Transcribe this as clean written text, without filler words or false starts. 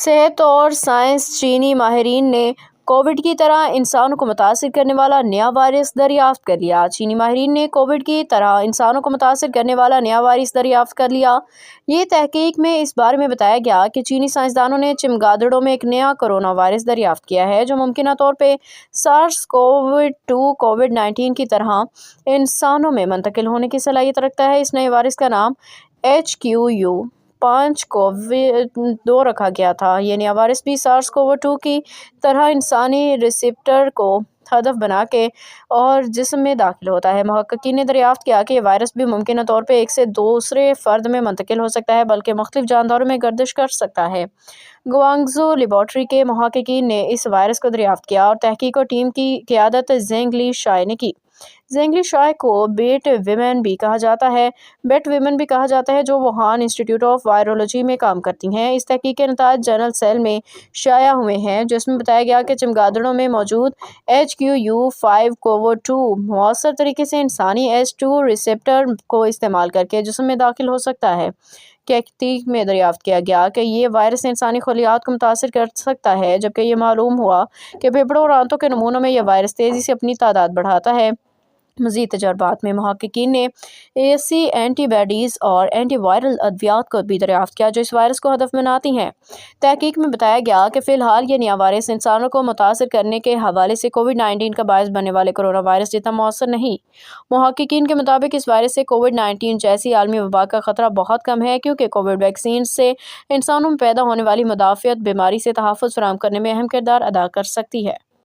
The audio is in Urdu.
صحت اور سائنس چینی ماہرین نے کووڈ کی طرح انسانوں کو متاثر کرنے والا نیا وائرس دریافت کر لیا۔ چینی ماہرین نے کووڈ کی طرح انسانوں کو متاثر کرنے والا نیا وائرس دریافت کر لیا۔ یہ تحقیق میں اس بارے میں بتایا گیا کہ چینی سائنسدانوں نے چمگادڑوں میں ایک نیا کرونا وائرس دریافت کیا ہے جو ممکنہ طور پہ سارس کووڈ-2 کووڈ-19 کی طرح انسانوں میں منتقل ہونے کی صلاحیت رکھتا ہے۔ اس نئے وائرس کا نام HQ-5-COVID-2 رکھا گیا تھا۔ یہ نیا وائرس بھی سارس کووڈ-2 کی طرح انسانی ریسیپٹر کو ہدف بنا کے اور جسم میں داخل ہوتا ہے۔ محققین نے دریافت کیا کہ یہ وائرس بھی ممکنہ طور پہ ایک سے دوسرے فرد میں منتقل ہو سکتا ہے بلکہ مختلف جانداروں میں گردش کر سکتا ہے۔ گوانگژو لیبارٹری کے محققین نے اس وائرس کو دریافت کیا اور تحقیق اور ٹیم کی قیادت زینگ شائے نے کی۔ زینگ شائے کو بیٹ ویمن بھی کہا جاتا ہے جو ووہان انسٹی ٹیوٹ آف وائرولوجی میں کام کرتی ہیں۔ اس تحقیق کے نتائج جرنل سیل میں شائع ہوئے ہیں جس میں بتایا گیا کہ چمگادڑوں میں موجود HQ-5-COVID-2 مؤثر طریقے سے انسانی H2 ریسیپٹر کو استعمال کر کے جسم میں داخل ہو سکتا ہے۔ تحقیق میں دریافت کیا گیا کہ یہ وائرس انسانی خلیات کو متاثر کر سکتا ہے جبکہ یہ معلوم ہوا کہ پھیپھڑوں اور آنتوں کے نمونوں میں یہ وائرس تیزی سے اپنی تعداد بڑھاتا ہے۔ مزید تجربات میں محققین نے ایسی اینٹی باڈیز اور اینٹی وائرل ادویات کو بھی دریافت کیا جو اس وائرس کو ہدف بناتی ہیں۔ تحقیق میں بتایا گیا کہ فی الحال یہ نیا وائرس انسانوں کو متاثر کرنے کے حوالے سے کووڈ-19 کا باعث بننے والے کرونا وائرس جتنا مؤثر نہیں۔ محققین کے مطابق اس وائرس سے کووڈ-19 جیسی عالمی وبا کا خطرہ بہت کم ہے کیونکہ کووڈ ویکسین سے انسانوں میں پیدا ہونے والی مدافعت بیماری سے تحفظ فراہم کرنے میں اہم کردار ادا کر سکتی ہے۔